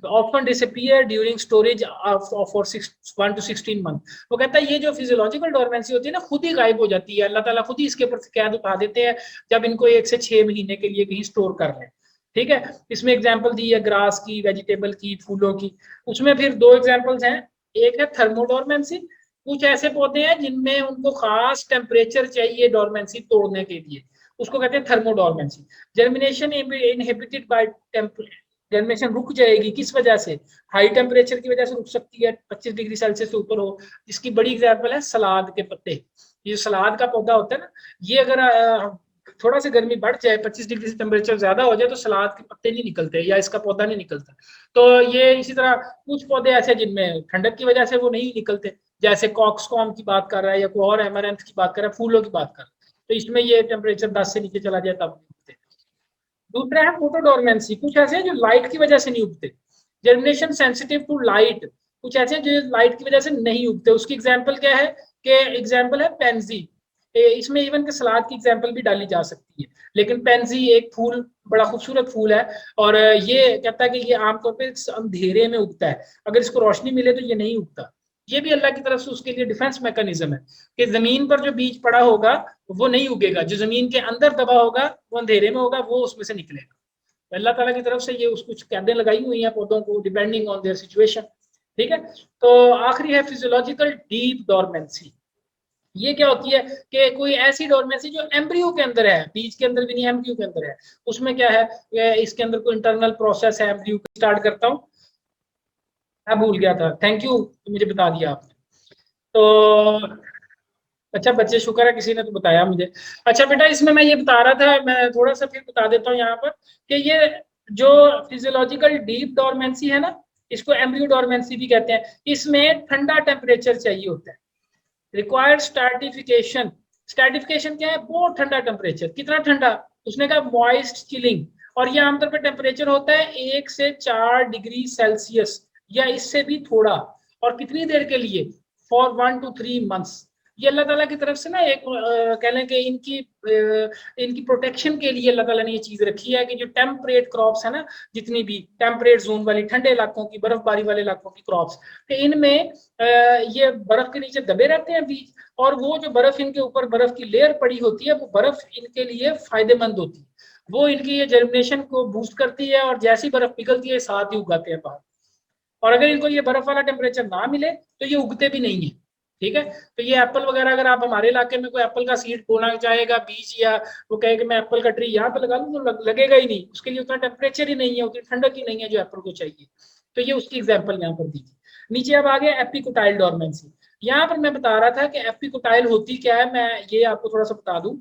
often disappear during storage for 1 to 16 month। वो कहता है ये जो फिजियोलॉजिकल डोरमेंसी होती है ना, खुद ही गायब हो जाती है। अल्लाह ताला खुद ही इसके ऊपर कैद उठा देते हैं जब इनको 1 से 6 महीने के लिए कहीं स्टोर कर लें। ठीक है? इसमें एग्जांपल दी है ग्रास की, वेजिटेबल की, फूलों की। उसमें फिर 2 एग्जांपल्स हैं। एक है थर्मोडोरमेंसी। कुछ ऐसे पौधे हैं जिनमें उनको खास टेम्परेचर चाहिए डोरमेंसी तोड़ने के लिए, उसको कहते हैं thermodormancy. Germination inhibited by temperature, germination रुक जाएगी किस वजह से? हाई टेम्परेचर की वजह से रुक सकती है, 25 डिग्री सेल्सियस से ऊपर हो। इसकी बड़ी एग्जांपल है सलाद के पत्ते। ये सलाद का पौधा होता है ना, ये अगर थोड़ा सा गर्मी बढ़ जाए, 25 डिग्री से टेम्परेचर ज्यादा हो जाए, तो सलाद के पत्ते नहीं निकलते या इसका पौधा नहीं निकलता। तो ये इसी तरह कुछ पौधे ऐसे जिनमें ठंडक की वजह से वो नहीं निकलते, जैसे कॉक्सकॉम की बात कर रहा है या कोई और एमरैंथ की बात कर रहा है, फूलों की बात कर रहा है। तो इसमें ये टेम्परेचर 10 से नीचे चला जाए तब निकलते। दूसरा है फोटोडोरमेंसी। कुछ ऐसे हैं जो लाइट की वजह से नहीं उगते। जर्मिनेशन सेंसिटिव टू लाइट, कुछ ऐसे हैं जो लाइट की वजह से नहीं उगते। उसकी एग्जांपल क्या है? कि एग्जांपल है पेंजी। इसमें इवन के सलाद की एग्जांपल भी डाली जा सकती है। लेकिन पेंजी एक फूल, बड़ा खूबसूरत फूल है, और ये कहता है कि ये आमतौर पर अंधेरे में उगता है, अगर इसको रोशनी मिले तो ये नहीं उगता। ये भी अल्लाह की तरफ से उसके लिए डिफेंस मैकेनिज्म है कि जमीन पर जो बीज पड़ा होगा वो नहीं उगेगा, जो जमीन के अंदर दबा होगा वो अंधेरे में होगा, वो उसमें से निकलेगा। तो अल्लाह ताला की तरफ से ये उस कुछ कैदें लगाई हुई हैं पौधों को, डिपेंडिंग ऑन देयर सिचुएशन। ठीक है? तो आखिरी है फिजियोलॉजिकल डीप डोरमेंसी। ये क्या होती है कि कोई ऐसी डोरमेंसी जो एम्ब्रियो के अंदर है, बीज के अंदर भी नहीं, एम्ब्रियो के अंदर है। उसमें क्या है, इसके अंदर कोई इंटरनल प्रोसेस है एम्ब्रियो। स्टार्ट करता हूँ, मैं भूल गया था, थैंक यू, मुझे बता दिया आपने। तो अच्छा बच्चे, शुक्र है किसी ने तो बताया मुझे। अच्छा बेटा, इसमें मैं ये बता रहा था, मैं थोड़ा सा फिर बता देता हूँ यहाँ पर कि ये जो फिजियोलॉजिकल डीप डोरमेंसी है ना, इसको एम्ब्रियो डोरमेंसी भी कहते हैं। इसमें ठंडा टेम्परेचर चाहिए होता है, रिक्वायर्ड स्ट्रैटिफिकेशन। स्ट्रैटिफिकेशन क्या है, बहुत ठंडा टेम्परेचर। कितना ठंडा, उसने कहा मॉइस्ट चिलिंग। और ये आमतौर पर टेम्परेचर होता है 1 से 4 डिग्री सेल्सियस या इससे भी थोड़ा। और कितनी देर के लिए, फॉर 1 to 3 months। ये अल्लाह ताला की तरफ से ना एक कह लें कि इनकी प्रोटेक्शन के लिए अल्लाह ताला ने ये चीज रखी है कि जो टेम्परेट क्रॉप्स है ना, जितनी भी टेम्परेट जोन वाली, ठंडे इलाकों की, बर्फबारी वाले इलाकों की क्रॉप्स, कि इनमें ये बर्फ के नीचे दबे रहते हैं बीज। और वो जो बर्फ इनके ऊपर बर्फ की लेयर पड़ी होती है, वो बर्फ इनके लिए फायदेमंद होती है। वो इनकी ये जर्मिनेशन को बूस्ट करती है, और जैसी बर्फ पिघलती है साथ ही उगाते हैं बाहर। और अगर इनको ये बर्फ वाला टेम्परेचर ना मिले तो ये उगते भी नहीं है। ठीक है, तो ये एप्पल वगैरह, अगर आप हमारे इलाके में कोई एप्पल का सीड बोना चाहेगा, बीज, या वो कहे कि मैं एप्पल का ट्री यहाँ पे लगा लूँ, तो लगेगा ही नहीं। उसके लिए उतना टेम्परेचर ही नहीं है, उतनी ठंडक ही नहीं है जो एप्पल को चाहिए। तो ये उसकी एग्जाम्पल यहाँ पर दी थी। नीचे अब आ गया एपिकोटाइल डोरमेंसी। यहाँ पर मैं बता रहा था कि एपिकोटाइल होती क्या है, मैं ये आपको थोड़ा सा बता दूं।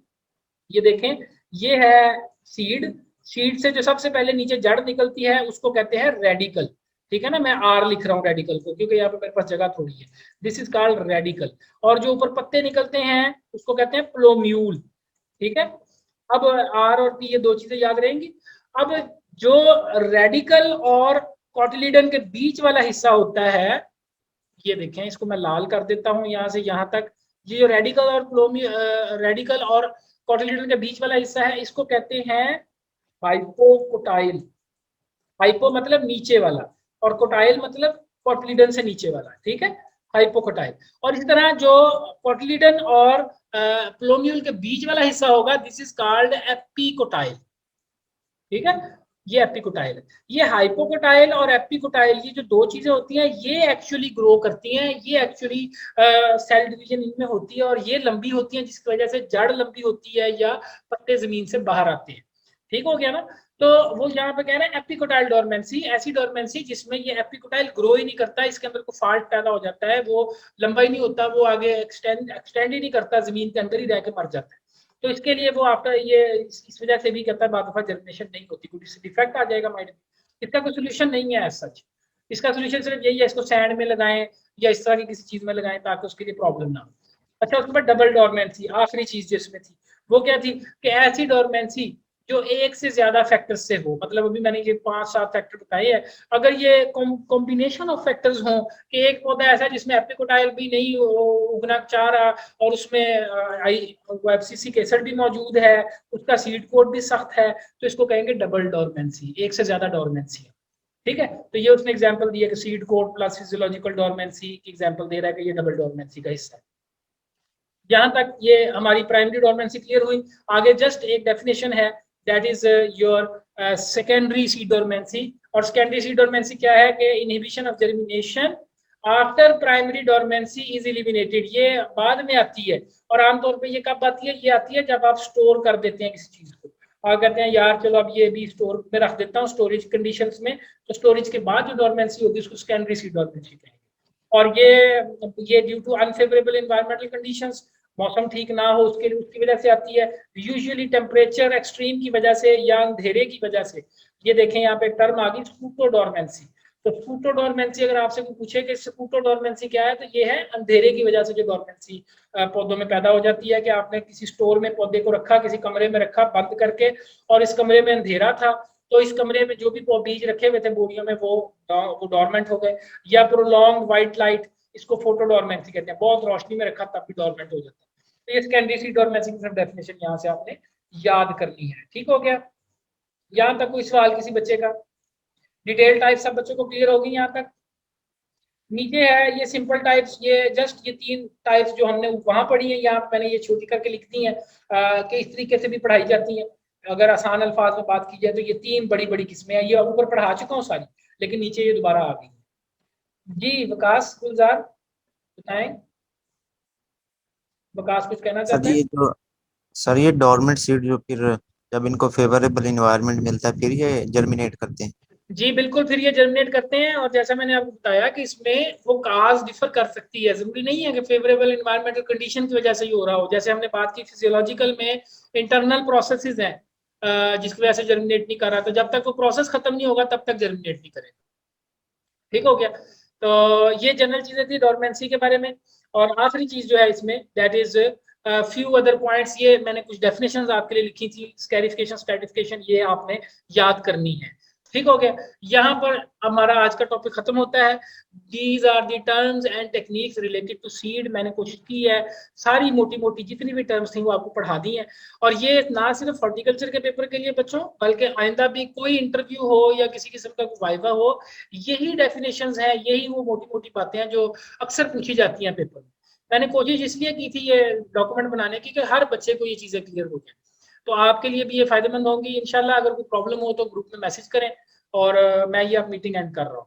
ये देखें, ये है सीड। सीड से जो सबसे पहले नीचे जड़ निकलती है उसको कहते हैं रेडिकल। ठीक है ना, मैं आर लिख रहा हूँ रेडिकल को, क्योंकि यहाँ पे मेरे पास जगह थोड़ी है। This is called radical. और जो ऊपर पत्ते निकलते हैं उसको कहते हैं प्लोम्यूल। ठीक है, अब आर और पी, ये दो चीजें याद रहेंगी। अब जो रेडिकल और कॉटिलीडन के बीच वाला हिस्सा होता है, ये देखें, इसको मैं लाल कर देता हूं यहां से यहां तक। ये जो रेडिकल और कॉटिलीडन के बीच वाला हिस्सा है, इसको कहते हैं हाइपोकोटाइल। हाइपो मतलब नीचे वाला, और कोटाइल मतलब कॉटिलीडन से नीचे वाला। ठीक है, हाइपोकोटाइल। और इसी तरह जो कॉटिलीडन और प्लोम्यूल के बीच वाला हिस्सा होगा, दिस इज कॉल्ड एपिकोटाइल। ठीक है, ये एपिकोटाइल है। ये हाइपोकोटाइल और एपिकोटाइल, ये जो दो चीजें होती हैं, ये एक्चुअली ग्रो करती हैं। ये एक्चुअली सेल डिवीजन इनमें होती है, और ये लंबी होती हैं, जिसकी वजह से जड़ लंबी होती है या पत्ते जमीन से बाहर आते हैं। ठीक हो गया ना। तो वो यहाँ पे कह रहे हैं एपिकोटाइल डोरमेंसी, ऐसी डोरमेंसी जिसमें ये एपिकोटाइल ग्रो ही नहीं करता, इसके अंदर कोई फॉल्ट पैदा हो जाता है, वो लंबा ही नहीं होता, वो आगे एक्सटेंड ही नहीं करता, जमीन के अंदर ही रह के मर जाता है। तो इसके लिए वो आपका ये इस वजह से भी कहता है, बाद दफा जर्मिनेशन नहीं होती, कुछ डिफेक्ट आ जाएगा माइंड में। इसका कोई सोल्यूशन नहीं है एज सच। इसका सोल्यूशन सिर्फ यही है, इसको सैंड में लगाएं या इस तरह की किसी चीज में लगाएं ताकि उसके लिए प्रॉब्लम ना हो। अच्छा, उसके बाद डबल डोरमेंसी, आखिरी चीज जो इसमें थी वो क्या थी, कि ऐसी डोरमेंसी जो एक से ज्यादा फैक्टर्स से हो। मतलब अभी मैंने ये 5-7 फैक्टर बताए हैं, अगर ये कॉम्बिनेशन ऑफ फैक्टर्स हों, कि एक पौधा ऐसा है जिसमें एपिकोटाइल भी नहीं उगना चाह रहा, और उसमें एफसीसी एसिड भी मौजूद है, उसका सीड कोड भी सख्त है, तो इसको कहेंगे डबल डोरमेंसी, एक से ज्यादा डोरमेंसी। ठीक है, तो ये उसने एग्जांपल दिया कि seed code plus physiological dormancy की एग्जांपल दे रहा है कि ये डबल डोरमेंसी का हिस्सा है। यहाँ तक ये हमारी प्राइमरी डोरमेंसी क्लियर हुई। आगे जस्ट एक डेफिनेशन है, that is your secondary seed dormancy. और सेकेंडरी सीड डोरमेंसी क्या है, कि inhibition of germination after primary dormancy is eliminated. ये बाद में आती है, और आमतौर पे ये कब आती है, ये आती है जब आप स्टोर कर देते हैं किसी चीज को। आप कहते हैं यार चलो अब ये भी स्टोर में रख देता हूँ स्टोरेज कंडीशंस में, तो स्टोरेज के बाद जो डोरमेंसी होगी उसको सेकेंडरी सीड डोरमेंसी कहेंगे। और ये due to unfavourable environmental conditions, मौसम ठीक ना हो उसके लिए, उसकी वजह से आती है। यूजुअली टेम्परेचर एक्सट्रीम की वजह से या अंधेरे की वजह से। ये देखें यहाँ पे एक टर्म आ गई, स्पूटोडोरमेंसी। तो स्पूटोडोरमेंसी अगर आपसे पूछे कि स्पूटोडोरमेंसी क्या है, तो ये है अंधेरे की वजह से जो डोरमेंसी पौधों में पैदा हो जाती है, कि आपने किसी स्टोर में पौधे को रखा, किसी कमरे में रखा बंद करके, और इस कमरे में अंधेरा था, तो इस कमरे में जो भी बीज रखे हुए थे बोरियों में, वो डोरमेंट हो गए। या प्रोलॉन्ग व्हाइट लाइट, इसको फोटोडोरमेंसी कहते हैं, बहुत रोशनी में रखा तब भी डोरमेंट हो जाता है। तो ये सेकेंडरी सीड डोरमेंसी की डेफिनेशन यहाँ से आपने याद करनी है। ठीक हो गया, यहाँ तक कोई सवाल किसी बच्चे का? डिटेल टाइप सब बच्चों को क्लियर होगी यहाँ तक? नीचे है ये सिंपल टाइप्स, ये जस्ट ये 3 टाइप्स जो हमने वहां पढ़ी है, यहाँ मैंने ये छोटी करके लिख दी है कि इस तरीके से भी पढ़ाई जाती है। अगर आसान अल्फाज में बात की जाए तो ये 3 बड़ी बड़ी किस्में हैं। ये ऊपर पढ़ा चुका हूँ सारी, लेकिन नीचे ये दोबारा आ गई। जी विकास गुलजार बताएं। विकास कुछ कहना सर चाहते हैं? ये जो सर ये डोरमेंट सीड जो फिर जब इनको फेवरेबल इन्वायरमेंट मिलता है फिर ये जर्मिनेट करते हैं। जी बिल्कुल, फिर ये जर्मिनेट करते हैं। और जैसा मैंने आपको बताया कि इसमें वो काज डिफर कर सकती है, जरूरी नहीं है कि फेवरेबल इन्वायरमेंटल कंडीशन की वजह से ही हो रहा हो। जैसे हमने बात की फिजियोलॉजिकल में इंटरनल प्रोसेसेस हैं जिसकी वजह से जर्मिनेट नहीं कर रहा, तो जब तक वो प्रोसेस खत्म नहीं होगा तब तक जर्मिनेट नहीं करेगा। ठीक हो गया। तो ये जनरल चीजें थी डोरमेंसी के बारे में। और आखिरी चीज जो है इसमें that is few other points, ये मैंने कुछ डेफिनेशंस आपके लिए लिखी थी, स्कैरिफिकेशन, स्ट्रैटिफिकेशन, ये आपने याद करनी है। ठीक हो गया। यहाँ पर हमारा आज का टॉपिक खत्म होता है। These are the terms and techniques related to seed. मैंने कोशिश की है सारी मोटी मोटी जितनी भी टर्म्स थी वो आपको पढ़ा दी हैं। और ये ना सिर्फ हॉर्टिकल्चर के पेपर के लिए बच्चों, बल्कि आइंदा भी कोई इंटरव्यू हो या किसी किस्म का वाइवा हो, यही डेफिनेशंस हैं, यही वो मोटी मोटी बातें हैं जो अक्सर पूछी जाती हैं पेपर में। मैंने कोशिश इसलिए की थी ये डॉक्यूमेंट बनाने की कि हर बच्चे को ये चीज़ें क्लियर हो जाए। तो आपके लिए भी ये फायदेमंद होंगी इंशाल्लाह। अगर कोई प्रॉब्लम हो तो ग्रुप में मैसेज करें। और मैं ये अब मीटिंग एंड कर रहा हूँ।